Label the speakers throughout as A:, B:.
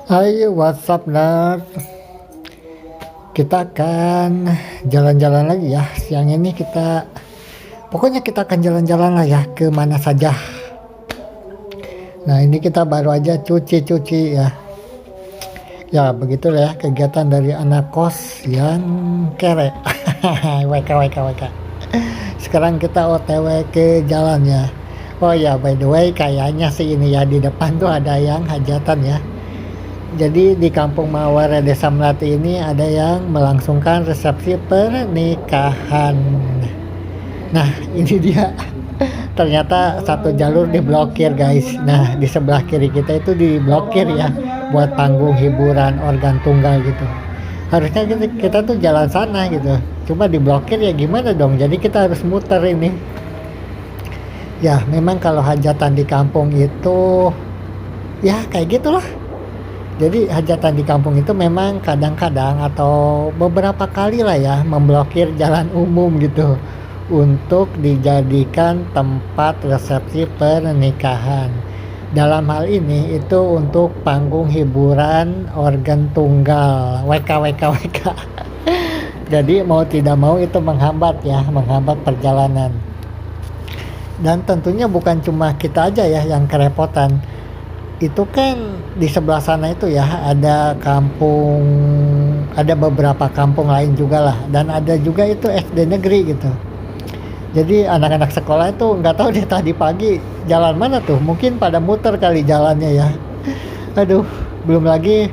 A: Hai, WhatsApp Nerd. Kita akan jalan-jalan lagi ya. Siang ini pokoknya kita akan jalan-jalan lah ya, ke mana saja. Nah, ini kita baru aja cuci-cuci ya. Ya, begitulah ya kegiatan dari anak kos yang kere. WK, WK, WK. Sekarang kita OTW ke jalan ya. Oh ya, by the way, kayaknya sih ini ya, di depan tuh ada yang hajatan ya. Jadi di Kampung Mawar Desa Melati ini ada yang melangsungkan resepsi pernikahan. Nah, ini dia. Ternyata satu jalur diblokir, guys. Nah, di sebelah kiri kita itu diblokir ya, buat panggung hiburan organ tunggal gitu. Harusnya kita tuh jalan sana gitu. Cuma diblokir ya, gimana dong? Jadi kita harus muter ini. Ya, memang kalau hajatan di kampung itu ya kayak gitulah. Jadi hajatan di kampung itu memang kadang-kadang atau beberapa kali lah ya memblokir jalan umum gitu untuk dijadikan tempat resepsi pernikahan. Dalam hal ini itu untuk panggung hiburan organ tunggal, WK, WK, WK. Jadi mau tidak mau itu menghambat ya, menghambat perjalanan. Dan tentunya bukan cuma kita aja ya yang kerepotan. Itu kan di sebelah sana itu ya ada beberapa kampung lain juga lah, dan ada juga itu SD negeri gitu. Jadi anak-anak sekolah itu nggak tahu deh tadi pagi jalan mana tuh, mungkin pada muter kali jalannya ya. Aduh, belum lagi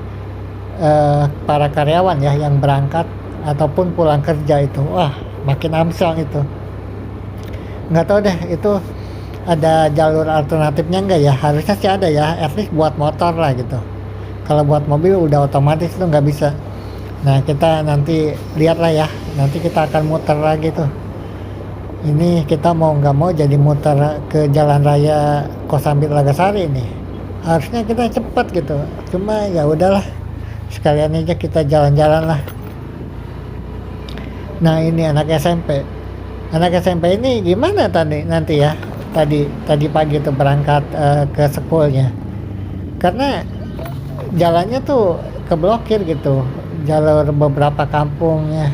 A: para karyawan ya yang berangkat ataupun pulang kerja itu, wah makin amsyong itu. Nggak tahu deh itu ada jalur alternatifnya enggak ya. Harusnya sih ada ya, at least buat motor lah gitu. Kalau buat mobil udah otomatis itu nggak bisa. Nah, kita nanti lihat lah ya, nanti kita akan muter lagi tuh. Ini kita mau nggak mau jadi muter ke jalan raya Kosambi Lagasari ini. Harusnya kita cepet gitu, cuma ya udahlah, sekalian aja kita jalan-jalan lah. Nah, ini anak SMP ini gimana tadi nanti ya, tadi pagi tuh berangkat ke sekolahnya, karena jalannya tuh keblokir gitu, jalur beberapa kampungnya.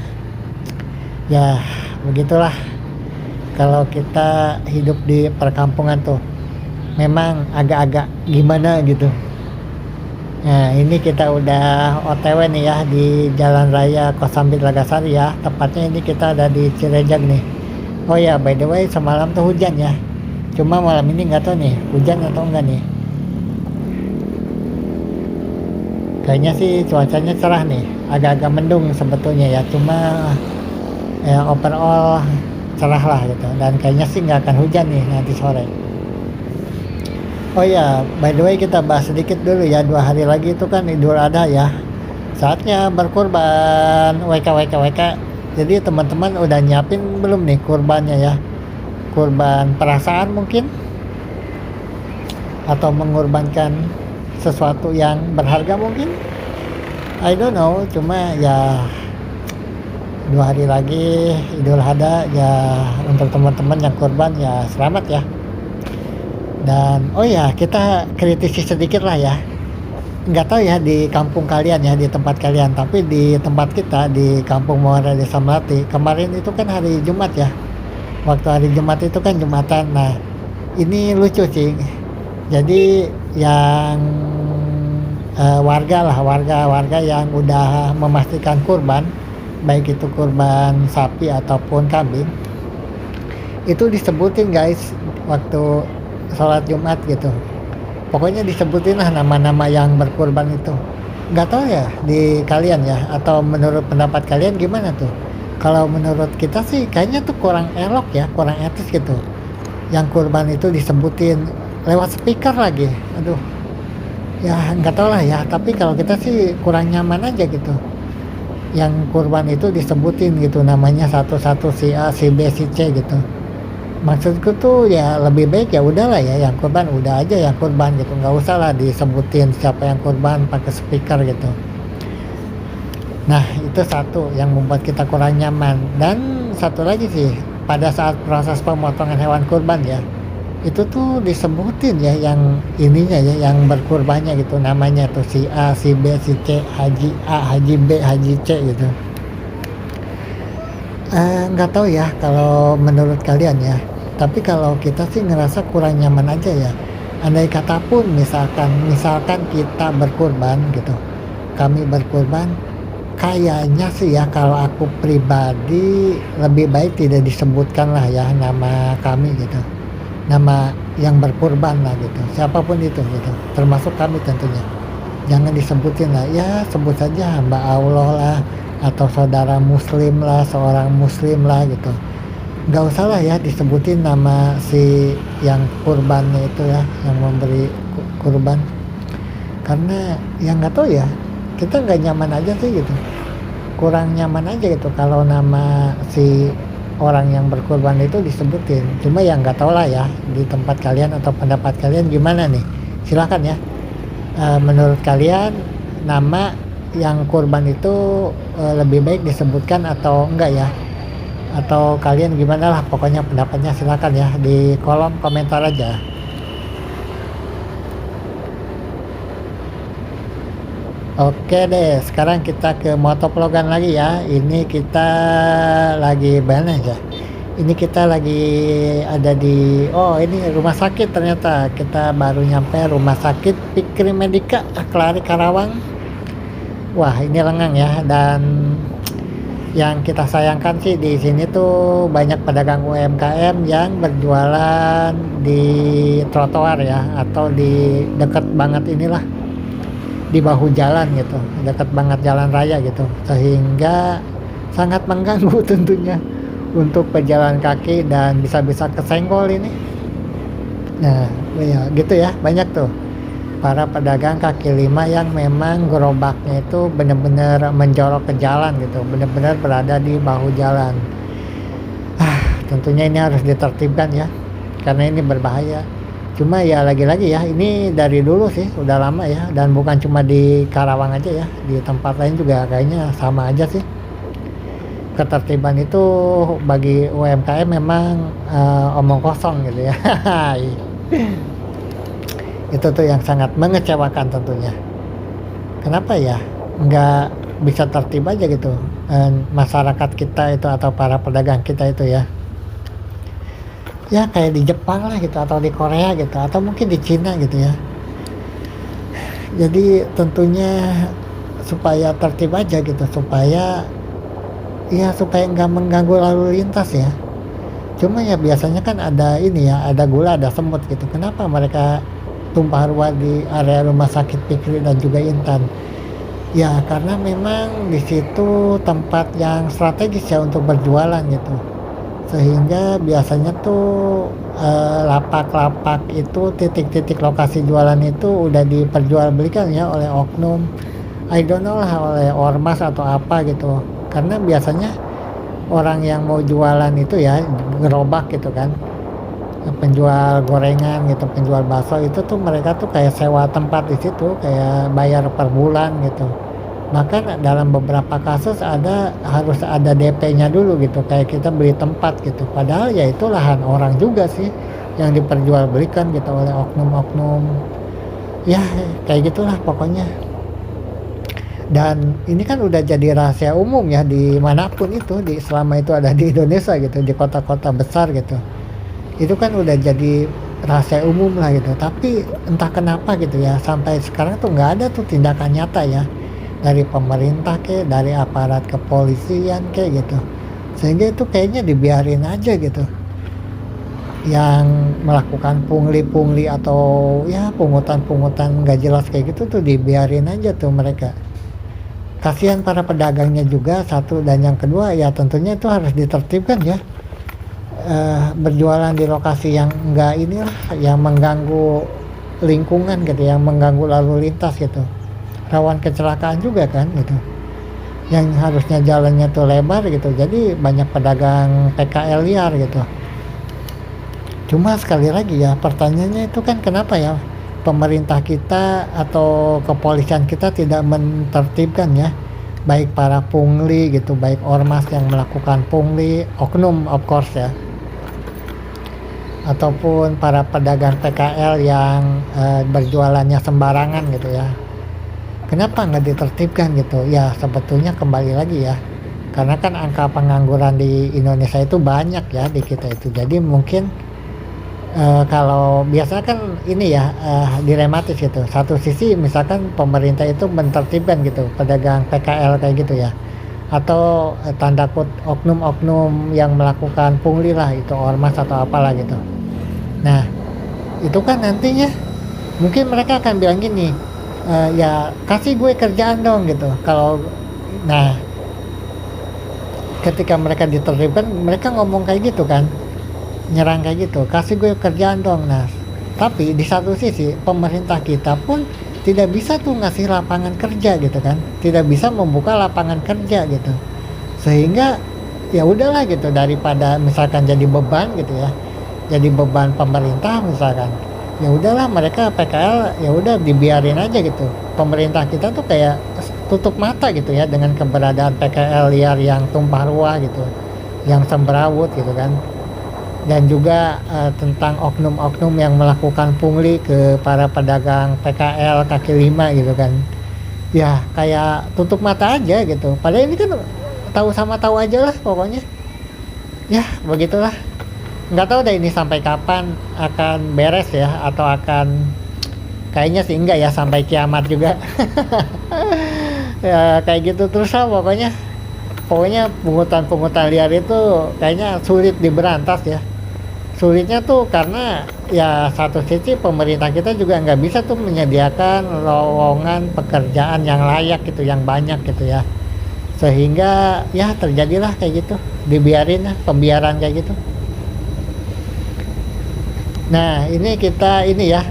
A: Ya begitulah, kalau kita hidup di perkampungan tuh memang agak-agak gimana gitu. Nah, ini kita udah OTW nih ya di Jalan Raya Kosambi Lagasari ya, tepatnya ini kita ada di Cirejag nih. Oh ya, by the way, semalam tuh hujan ya. Cuma malam ini nggak tahu nih hujan atau enggak nih. Kayaknya sih cuacanya cerah nih, agak-agak mendung sebetulnya ya. Cuma ya overall cerah lah gitu. Dan kayaknya sih nggak akan hujan nih nanti sore. Oh ya, by the way kita bahas sedikit dulu ya. 2 hari lagi itu kan Idul Adha ya. Saatnya berkurban, WK, WK, WK. Jadi teman-teman udah nyiapin belum nih kurbannya ya? Kurban perasaan mungkin, atau mengorbankan sesuatu yang berharga mungkin, I don't know. Cuma ya 2 hari lagi Idul Adha ya, untuk teman-teman yang kurban ya selamat ya. Dan oh ya, kita kritisi sedikit lah ya, nggak tahu ya di kampung kalian ya, di tempat kalian, tapi di tempat kita di Kampung Muara Desa Melati kemarin itu kan hari Jumat ya. Waktu hari Jumat itu kan Jumatan. Nah, ini lucu sih. Jadi yang warga yang udah memastikan kurban, baik itu kurban sapi ataupun kambing, itu disebutin guys waktu sholat Jumat gitu. Pokoknya disebutin lah nama-nama yang berkurban itu. Nggak tahu ya di kalian ya, atau menurut pendapat kalian gimana tuh? Kalau menurut kita sih kayaknya tuh kurang elok ya, kurang etis gitu. Yang kurban itu disebutin lewat speaker lagi. Aduh, ya nggak tahu lah ya. Tapi kalau kita sih kurang nyaman aja gitu. Yang kurban itu disebutin gitu namanya satu-satu, si A, si B, si C gitu. Maksudku tuh ya lebih baik ya udahlah ya, yang kurban udah aja yang kurban gitu, nggak usah lah disebutin siapa yang kurban pakai speaker gitu. Nah, itu satu yang membuat kita kurang nyaman. Dan satu lagi sih, pada saat proses pemotongan hewan kurban ya, itu tuh disebutin ya yang ininya ya, yang berkurbannya gitu, namanya tuh si A, si B, si C, Haji A, Haji B, Haji C gitu. Nggak tahu ya kalau menurut kalian ya, tapi kalau kita sih ngerasa kurang nyaman aja ya. Andai kata pun misalkan kita berkurban gitu, kami berkurban, kayaknya sih ya kalau aku pribadi lebih baik tidak disebutkan lah ya nama kami gitu, nama yang berkurban lah gitu, siapapun itu gitu, termasuk kami tentunya. Jangan disebutin lah, ya sebut saja hamba Allah lah, atau saudara muslim lah, seorang muslim lah gitu. Nggak usah lah ya disebutin nama si yang kurbannya itu ya, yang memberi kurban. Karena yang nggak tahu ya, kita nggak nyaman aja sih gitu. Kurang nyaman aja gitu kalau nama si orang yang berkurban itu disebutin. Cuma yang nggak tahu lah ya di tempat kalian atau pendapat kalian gimana nih. Silahkan ya. Menurut kalian nama yang kurban itu lebih baik disebutkan atau enggak ya? Atau kalian gimana lah, pokoknya pendapatnya silakan ya di kolom komentar aja. Oke deh, sekarang kita ke motovlogan lagi ya. Ini kita lagi mana ya? Ini kita lagi ada di, oh ini rumah sakit, ternyata kita baru nyampe rumah sakit Pikri Medika Kelari Karawang. Wah ini lengang ya, dan yang kita sayangkan sih di sini tuh banyak pedagang UMKM yang berjualan di trotoar ya, atau di dekat banget inilah, di bahu jalan gitu, dekat banget jalan raya gitu, sehingga sangat mengganggu tentunya untuk pejalan kaki dan bisa-bisa kesenggol ini. Nah ya gitu ya, banyak tuh para pedagang kaki lima yang memang gerobaknya itu benar-benar menjorok ke jalan gitu, benar-benar berada di bahu jalan. Tentunya ini harus ditertibkan ya, karena ini berbahaya. Cuma ya lagi-lagi ya, ini dari dulu sih udah lama ya, dan bukan cuma di Karawang aja ya, di tempat lain juga kayaknya sama aja sih. Ketertiban itu bagi UMKM memang omong kosong gitu ya. Itu tuh yang sangat mengecewakan tentunya. Kenapa ya nggak bisa tertib aja gitu masyarakat kita itu atau para pedagang kita itu ya. Ya kayak di Jepang lah gitu, atau di Korea gitu, atau mungkin di Cina gitu ya. Jadi tentunya supaya tertib aja gitu, supaya nggak mengganggu lalu lintas ya. Cuma ya biasanya kan ada ini ya, ada gula, ada semut gitu. Kenapa mereka tumpah ruah di area rumah sakit Pikri dan juga Intan? Ya karena memang di situ tempat yang strategis ya untuk berjualan gitu. Sehingga biasanya tuh lapak-lapak itu, titik-titik lokasi jualan itu udah diperjualbelikan ya oleh oknum, I don't know lah, oleh ormas atau apa gitu. Karena biasanya orang yang mau jualan itu ya gerobak gitu kan, penjual gorengan gitu, penjual bakso itu tuh mereka tuh kayak sewa tempat di situ, kayak bayar per bulan gitu. Bahkan dalam beberapa kasus harus ada DP-nya dulu gitu, kayak kita beli tempat gitu. Padahal ya itu lahan orang juga sih yang diperjualbelikan gitu oleh oknum-oknum. Ya kayak gitulah pokoknya. Dan ini kan udah jadi rahasia umum ya dimanapun itu, selama itu ada di Indonesia gitu, di kota-kota besar gitu. Itu kan udah jadi rahasia umum lah gitu. Tapi entah kenapa gitu ya, sampai sekarang tuh nggak ada tuh tindakan nyata ya dari pemerintah dari aparat kepolisian gitu. Sehingga itu kayaknya dibiarin aja gitu. Yang melakukan pungli atau ya pungutan-pungutan nggak jelas kayak gitu tuh dibiarin aja tuh mereka. Kasihan para pedagangnya juga satu, dan yang kedua ya tentunya itu harus ditertibkan ya. Berjualan di lokasi yang enggak inilah, yang mengganggu lingkungan gitu, yang mengganggu lalu lintas gitu, rawan kecelakaan juga kan gitu, yang harusnya jalannya tuh lebar gitu, jadi banyak pedagang PKL liar gitu. Cuma sekali lagi ya pertanyaannya itu kan, kenapa ya pemerintah kita atau kepolisian kita tidak menertibkan ya, baik para pungli gitu, baik ormas yang melakukan pungli, oknum of course ya. ataupun para pedagang PKL yang berjualannya sembarangan gitu ya. Kenapa nggak ditertibkan gitu? Ya sebetulnya kembali lagi ya, karena kan angka pengangguran di Indonesia itu banyak ya di kita itu. Jadi mungkin kalau biasanya kan ini ya dilematis gitu. Satu sisi misalkan pemerintah itu menertibkan gitu pedagang PKL kayak gitu ya, atau tanda kut oknum-oknum yang melakukan pungli lah, itu ormas atau apalah gitu. Nah itu kan nantinya mungkin mereka akan bilang gini, ya kasih gue kerjaan dong gitu. Kalau nah ketika mereka ditertibkan mereka ngomong kayak gitu kan, nyerang kayak gitu, kasih gue kerjaan dong. Nah tapi di satu sisi pemerintah kita pun tidak bisa tuh ngasih lapangan kerja gitu kan, tidak bisa membuka lapangan kerja gitu, sehingga ya udahlah gitu, daripada misalkan jadi beban gitu ya, jadi beban pemerintah misalkan, ya udahlah mereka PKL ya udah dibiarin aja gitu. Pemerintah kita tuh kayak tutup mata gitu ya dengan keberadaan PKL liar yang tumpah ruah gitu, yang semberawut gitu kan. Dan juga tentang oknum-oknum yang melakukan pungli ke para pedagang PKL kaki lima gitu kan. Ya kayak tutup mata aja gitu. Padahal ini kan tahu sama tahu aja lah pokoknya. Ya begitulah. Nggak tahu deh ini sampai kapan akan beres ya, atau akan, kayaknya sih enggak ya, sampai kiamat juga. Ya kayak gitu terus lah pokoknya. Pokoknya pungutan-pungutan liar itu kayaknya sulit diberantas ya. Sulitnya tuh karena ya satu sisi pemerintah kita juga nggak bisa tuh menyediakan lowongan pekerjaan yang layak gitu, yang banyak gitu ya, sehingga ya terjadilah kayak gitu, dibiarin lah, pembiaran kayak gitu. Nah ini ya,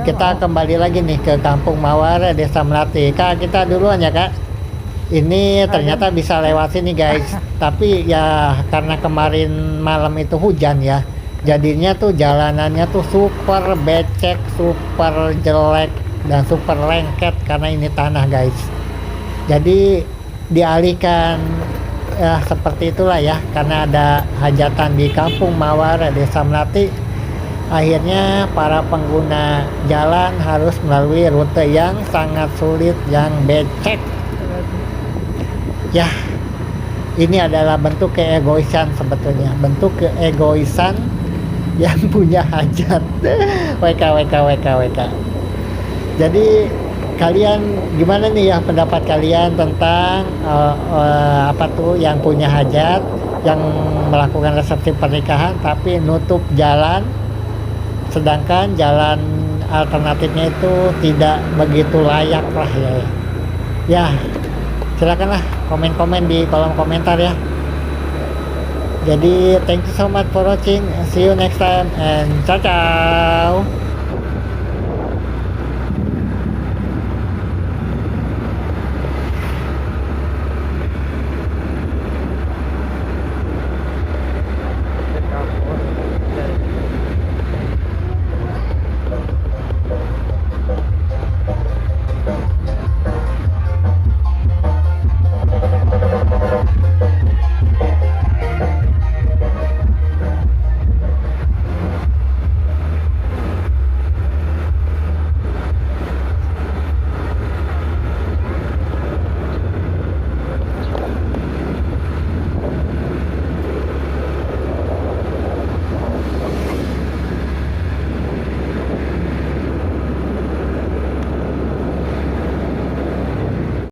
A: kita kembali lagi nih ke Kampung Mawar, Desa Melati. Kak, kita duluan ya Kak. Ini ternyata bisa lewat sini guys, tapi ya karena kemarin malam itu hujan ya, jadinya tuh jalanannya tuh super becek, super jelek, dan super lengket karena ini tanah guys. Jadi dialihkan ya seperti itulah ya, karena ada hajatan di Kampung Mawar, Desa Melati. Akhirnya para pengguna jalan harus melalui rute yang sangat sulit, yang becek. Ya, ini adalah bentuk keegoisan sebetulnya, bentuk keegoisan yang punya hajat. WK. Jadi kalian gimana nih ya pendapat kalian tentang apa tuh yang punya hajat, yang melakukan resepsi pernikahan tapi nutup jalan, sedangkan jalan alternatifnya itu tidak begitu layak lah ya. Ya, silakanlah komen-komen di kolom komentar ya. Jadi thank you so much for watching, see you next time, and ciao ciao.